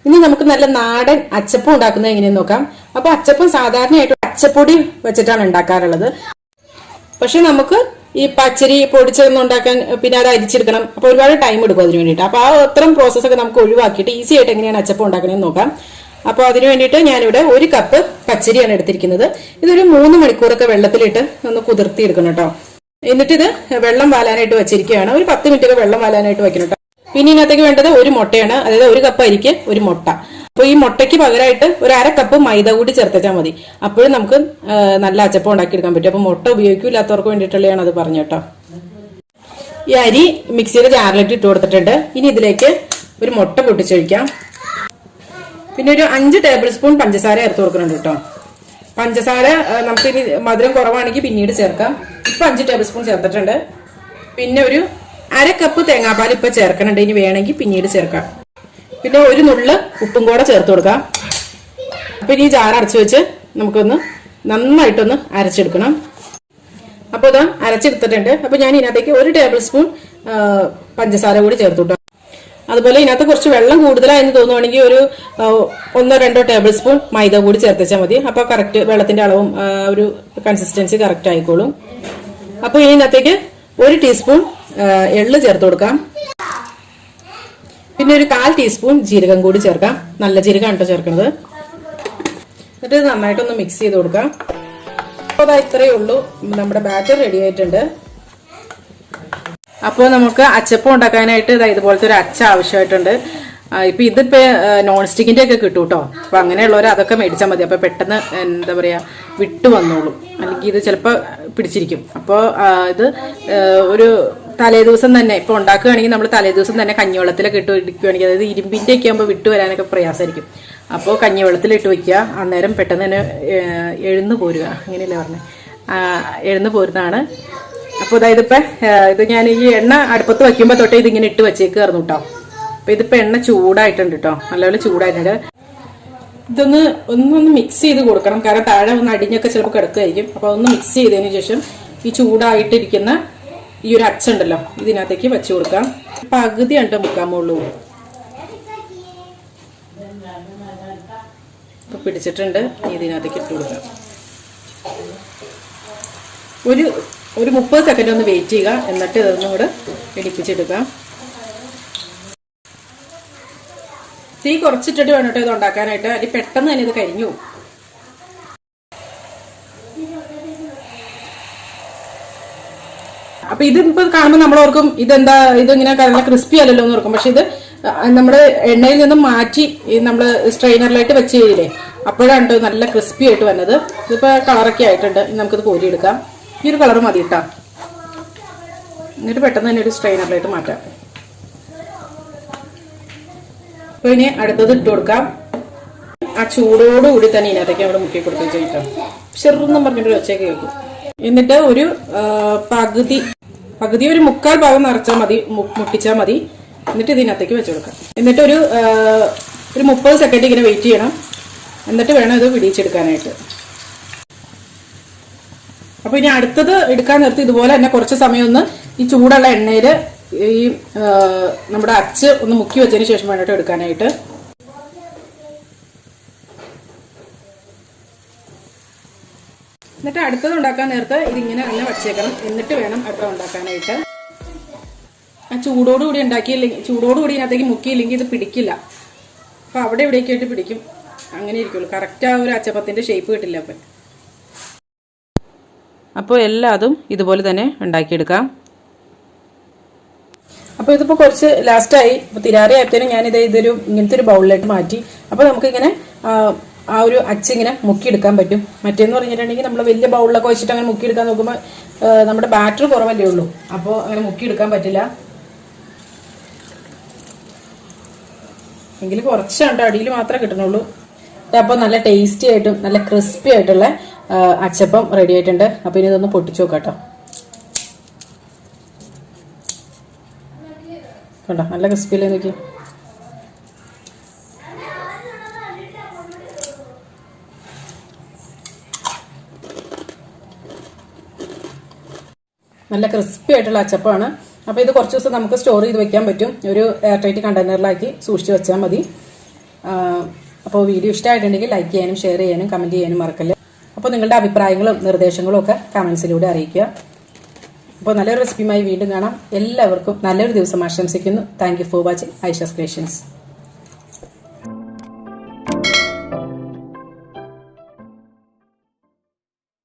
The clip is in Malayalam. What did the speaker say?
ഇനി നമുക്ക് നല്ല നാടൻ അച്ചപ്പം ഉണ്ടാക്കുന്നത് എങ്ങനെയെന്ന് നോക്കാം. അപ്പൊ അച്ചപ്പം സാധാരണയായിട്ട് അച്ചപ്പൊടി വെച്ചിട്ടാണ് ഉണ്ടാക്കാറുള്ളത്. പക്ഷെ നമുക്ക് ഈ പച്ചരി പൊടിച്ചൊന്നും ഉണ്ടാക്കാൻ പിന്നെ അത് അരിച്ചെടുക്കണം. അപ്പൊ ഒരുപാട് ടൈം എടുക്കും അതിന് വേണ്ടിയിട്ട്. അപ്പൊ ആ അത്തരം പ്രോസസ്സൊക്കെ നമുക്ക് ഒഴിവാക്കിയിട്ട് ഈസി ആയിട്ട് എങ്ങനെയാണ് അച്ചപ്പം ഉണ്ടാക്കണമെന്ന് നോക്കാം. അപ്പോൾ അതിന് വേണ്ടിയിട്ട് ഞാനിവിടെ 1 കപ്പ് പച്ചരിയാണ് എടുത്തിരിക്കുന്നത്. ഇതൊരു 3 മണിക്കൂറൊക്കെ വെള്ളത്തിലിട്ട് ഒന്ന് കുതിർത്തി എടുക്കണം കേട്ടോ. എന്നിട്ട് ഇത് വെള്ളം വാലാനായിട്ട് വെച്ചിരിക്കുകയാണ്. ഒരു 10 മിനിറ്റ് ഒക്കെ വെള്ളം വാലാനായിട്ട് വെക്കണം കേട്ടോ. പിന്നെ ഇതിനകത്തേക്ക് വേണ്ടത് 1 മുട്ടയാണ്. അതായത് 1 കപ്പ് അരിക്ക് 1 മുട്ട. അപ്പൊ ഈ മുട്ടയ്ക്ക് പകരമായിട്ട് ഒരു 1/2 കപ്പ് മൈദ കൂടി ചേർത്താൽ മതി. അപ്പോഴും നമുക്ക് നല്ല അച്ചപ്പം ഉണ്ടാക്കിയെടുക്കാൻ പറ്റും. അപ്പൊ മുട്ട ഉപയോഗിക്കില്ലാത്തവർക്ക് വേണ്ടിയിട്ടുള്ളതാണ് അത് പറഞ്ഞു കേട്ടോ. ഈ അരി മിക്സിയുടെ ജാറിലിട്ട് ഇട്ട് കൊടുത്തിട്ടുണ്ട്. ഇനി ഇതിലേക്ക് ഒരു മുട്ട പൊട്ടിച്ചൊഴിക്കാം. പിന്നെ ഒരു 5 ടേബിൾ സ്പൂൺ പഞ്ചസാര ചേർത്ത് കൊടുക്കുന്നുണ്ട് കേട്ടോ. പഞ്ചസാര നമുക്ക് ഇനി മധുരം കുറവാണെങ്കിൽ പിന്നീട് ചേർക്കാം. ഇപ്പൊ 5 ടേബിൾ സ്പൂൺ ചേർത്തിട്ടുണ്ട്. പിന്നെ ഒരു 1/2 കപ്പ് തേങ്ങാപ്പാൽ ഇപ്പൊ ചേർക്കണുണ്ട്. ഇനി വേണമെങ്കിൽ പിന്നീട് ചേർക്കാം. പിന്നെ ഒരു നുള്ള് ഉപ്പും കൂടെ ചേർത്ത് കൊടുക്കാം. അപ്പൊ ഇനി ജാർ അടച്ചു വെച്ച് നമുക്കൊന്ന് നന്നായിട്ടൊന്ന് അരച്ചെടുക്കണം. അപ്പൊ ഇത് അരച്ചെടുത്തിട്ടുണ്ട്. അപ്പൊ ഞാൻ ഇതിനകത്തേക്ക് 1 ടേബിൾ സ്പൂൺ പഞ്ചസാര കൂടി ചേർത്ത് കൊടുക്കാം. അതുപോലെ ഇതിനകത്ത് കുറച്ച് വെള്ളം കൂടുതലായെന്ന് തോന്നുവാണെങ്കിൽ ഒരു 1-2 ടേബിൾ സ്പൂൺ മൈദ കൂടി ചേർത്താൽ മതി. അപ്പൊ കറക്റ്റ് വെള്ളത്തിന്റെ അളവും ഒരു കൺസിസ്റ്റൻസി കറക്റ്റ് ആയിക്കോളും. അപ്പൊ ഇതിനകത്തേക്ക് 1 ടീസ്പൂൺ എള്ള് ചേർത്ത് കൊടുക്കാം. പിന്നെ ഒരു 1/4 ടീസ്പൂൺ ജീരകം കൂടി ചേർക്കാം. നല്ല ജീരകം ആണ് ചേർക്കുന്നത്. എന്നിട്ട് നന്നായിട്ടൊന്ന് മിക്സ് ചെയ്ത് കൊടുക്കാം. അപ്പോൾ ഇത്രയേ ഉള്ളൂ. നമ്മുടെ ബാറ്റർ റെഡി ആയിട്ടുണ്ട്. അപ്പോൾ നമുക്ക് അച്ചപ്പം ഉണ്ടാക്കാനായിട്ട് ഇതുപോലത്തെ ഒരു അച്ച ആവശ്യമായിട്ടുണ്ട്. ഇപ്പൊ ഇതിപ്പോ നോൺ സ്റ്റിക്കിന്റെ ഒക്കെ കിട്ടും കേട്ടോ. അപ്പൊ അങ്ങനെയുള്ളവർ അതൊക്കെ മേടിച്ചാൽ മതി. അപ്പൊ പെട്ടെന്ന് എന്താ പറയാ വിട്ടു വന്നോളും. അല്ലെങ്കിൽ ഇത് ചിലപ്പോൾ പിടിച്ചിരിക്കും. അപ്പോൾ ഇത് ഒരു തലേദിവസം തന്നെ ഇപ്പൊ ഉണ്ടാക്കുകയാണെങ്കിൽ നമ്മൾ തലേദിവസം തന്നെ കഞ്ഞിവെള്ളത്തിലൊക്കെ ഇട്ട് ഇടിക്കുകയാണെങ്കിൽ, അതായത് ഇരുമ്പിന്റെ ഒക്കെ ആകുമ്പോൾ വിട്ടു വരാനൊക്കെ പ്രയാസമായിരിക്കും. അപ്പോൾ കഞ്ഞിവെള്ളത്തിലിട്ട് വെക്കുക. അന്നേരം പെട്ടെന്ന് തന്നെ എഴുന്നു പോരുക. അങ്ങനെയല്ലേ പറഞ്ഞത്, എഴുന്നു പോരുന്നതാണ്. അപ്പോൾ അതായത് ഇപ്പൊ ഇത് ഞാൻ ഈ എണ്ണ അടുപ്പത്ത് വയ്ക്കുമ്പോൾ തൊട്ടേ ഇതിങ്ങനെ ഇട്ട് വെച്ചേക്കായിരുന്നു കേട്ടോ. അപ്പൊ ഇതിപ്പോ എണ്ണ ചൂടായിട്ടുണ്ട് കേട്ടോ, നല്ലപോലെ ചൂടായിട്ടുണ്ട്. ഒന്നൊന്ന് മിക്സ് ചെയ്ത് കൊടുക്കണം. കാരണം താഴെ ഒന്ന് അടിഞ്ഞൊക്കെ ചിലപ്പോൾ കിടക്കുകയായിരിക്കും. അപ്പൊ ഒന്ന് മിക്സ് ചെയ്തതിന് ശേഷം ഈ ചൂടായിട്ടിരിക്കുന്ന ഈ ഒരു അച്ചുണ്ടല്ലോ ഇതിനകത്തേക്ക് വെച്ചു കൊടുക്കാം. പകുതി കണ്ട് മുക്കാൻ പോകുള്ളൂ. ഇപ്പൊ പിടിച്ചിട്ടുണ്ട്. ഇതിനകത്തേക്ക് ഇട്ട് കൊടുക്കാം. ഒരു 30 സെക്കൻഡ് ഒന്ന് വെയിറ്റ് ചെയ്യുക. എന്നിട്ട് ഇതൊന്നും കൂടെ ഇടിപ്പിച്ചെടുക്കാം. തീ കുറച്ചിട്ടിട്ട് വേണം കേട്ടോ ഇത് ഉണ്ടാക്കാനായിട്ട്. അത് പെട്ടെന്ന് തന്നെ ഇത് കരിഞ്ഞു. അപ്പൊ ഇതിപ്പോ കാണുമ്പോൾ നമ്മളോർക്കും ഇതെന്താ ഇതിങ്ങനെ നല്ല ക്രിസ്പി അല്ലല്ലോ എന്ന് ഓർക്കും. പക്ഷെ ഇത് നമ്മുടെ എണ്ണയിൽ നിന്നും മാറ്റി നമ്മള് സ്ട്രെയിനറിലായിട്ട് വെച്ച് കഴിഞ്ഞില്ലേ, അപ്പോഴാണ് നല്ല ക്രിസ്പി ആയിട്ട് വന്നത്. ഇതിപ്പോ കളറൊക്കെ ആയിട്ടുണ്ട്. നമുക്കിത് കോരിയെടുക്കാം. ഈ ഒരു കളർ മതി ഇട്ടാ. എന്നിട്ട് പെട്ടെന്ന് തന്നെ ഒരു സ്ട്രെയിനറിലായിട്ട് മാറ്റാം. അപ്പൊ ഇനി അടുത്തത് ഇട്ട് കൊടുക്കാം. ആ ചൂടോടുകൂടി തന്നെ ഇതിനകത്തേക്ക് അവിടെ മുക്കി കൊടുക്കുകയും ചെയ്യട്ടോ. ചെറുന്നും പറഞ്ഞിട്ട് ഒച്ചയൊക്കെ കേൾക്കും. എന്നിട്ട് ഒരു പകുതി ഒരു 1/4 ഭാഗം നിറച്ചാൽ മതി, മുട്ടിച്ചാൽ മതി. എന്നിട്ട് ഇതിനകത്തേക്ക് വെച്ച് കൊടുക്കാം. എന്നിട്ട് ഒരു 30 സെക്കൻഡ് ഇങ്ങനെ വെയിറ്റ് ചെയ്യണം. എന്നിട്ട് വേണം ഇത് പിടിച്ചെടുക്കാനായിട്ട്. അപ്പൊ ഇനി അടുത്തത് എടുക്കാൻ നേരത്ത് ഇതുപോലെ തന്നെ കുറച്ച് സമയം ഒന്ന് ഈ ചൂടുള്ള എണ്ണയിൽ ഈ നമ്മുടെ അച്ച് ഒന്ന് മുക്കി വെച്ചതിന് ശേഷം വേണ്ടിട്ട് എടുക്കാനായിട്ട്. എന്നിട്ട് അടുത്തത് ഉണ്ടാക്കാൻ നേരത്ത് ഇതിങ്ങനെ തന്നെ വച്ചേക്കണം. എന്നിട്ട് വേണം അടുത്ത ഉണ്ടാക്കാനായിട്ട്. ആ ചൂടോടുകൂടി ഉണ്ടാക്കിയില്ലെങ്കിൽ, ചൂടോടുകൂടി ഇതിനകത്തേക്ക് മുക്കിയില്ലെങ്കിൽ ഇത് പിടിക്കില്ല. അപ്പൊ അവിടെ ഇവിടേക്ക് ആയിട്ട് പിടിക്കും. അങ്ങനെ ഇരിക്കുള്ളൂ. കറക്റ്റ് ആ ഒരു അച്ചപ്പത്തിന്റെ ഷേപ്പ് കിട്ടില്ല. അപ്പോൾ എല്ലാതും ഇതുപോലെ തന്നെ ഉണ്ടാക്കിയെടുക്കാം. അപ്പോൾ ഇതിപ്പോ കുറച്ച് ലാസ്റ്റായി. ഇപ്പൊ തിരാറി ആയത്തേനും ഞാനിത് ഇങ്ങനത്തെ ഒരു ബൗളിലായിട്ട് മാറ്റി. അപ്പൊ നമുക്കിങ്ങനെ ആ ഒരു അച്ചിങ്ങനെ മുക്കിയെടുക്കാൻ പറ്റും. മറ്റേന്ന് പറഞ്ഞിട്ടുണ്ടെങ്കിൽ നമ്മൾ വലിയ ബൗളിലൊക്കെ വെച്ചിട്ട് അങ്ങനെ മുക്കിയെടുക്കാൻ നോക്കുമ്പോൾ നമ്മുടെ ബാറ്റർ കുറവല്ലേ ഉള്ളൂ. അപ്പോൾ അങ്ങനെ മുക്കിയെടുക്കാൻ പറ്റില്ല. എങ്കിൽ കുറച്ചാണ്ട് അടിയിൽ മാത്രമേ കിട്ടുന്നുള്ളൂ. അപ്പോൾ നല്ല ടേസ്റ്റി ആയിട്ടും നല്ല ക്രിസ്പി ആയിട്ടുള്ള അച്ചപ്പം റെഡി ആയിട്ടുണ്ട്. അപ്പൊ ഇനി ഇതൊന്ന് പൊട്ടിച്ചു നോക്കാട്ടോ. കണ്ടോ നല്ല ക്രിസ്പിയിലേ നോക്കി. നല്ല ക്രിസ്പി ആയിട്ടുള്ള അച്ചപ്പമാണ്. അപ്പോൾ ഇത് കുറച്ച് ദിവസം നമുക്ക് സ്റ്റോർ ചെയ്ത് വെക്കാൻ പറ്റും. ഒരു എയർ ടൈറ്റ് കണ്ടെയ്നറിലാക്കി സൂക്ഷിച്ച് വെച്ചാൽ മതി. അപ്പോൾ വീഡിയോ ഇഷ്ടമായിട്ടുണ്ടെങ്കിൽ ലൈക്ക് ചെയ്യാനും ഷെയർ ചെയ്യാനും കമൻറ്റ് ചെയ്യാനും മറക്കല്ല. അപ്പോൾ നിങ്ങളുടെ അഭിപ്രായങ്ങളും നിർദ്ദേശങ്ങളും ഒക്കെ കമൻസിലൂടെ അറിയിക്കുക. അപ്പോൾ നല്ലൊരു റെസിപ്പിയുമായി വീണ്ടും കാണാം. എല്ലാവർക്കും നല്ലൊരു ദിവസം ആശംസിക്കുന്നു. Thank you for watching Aisha's creations.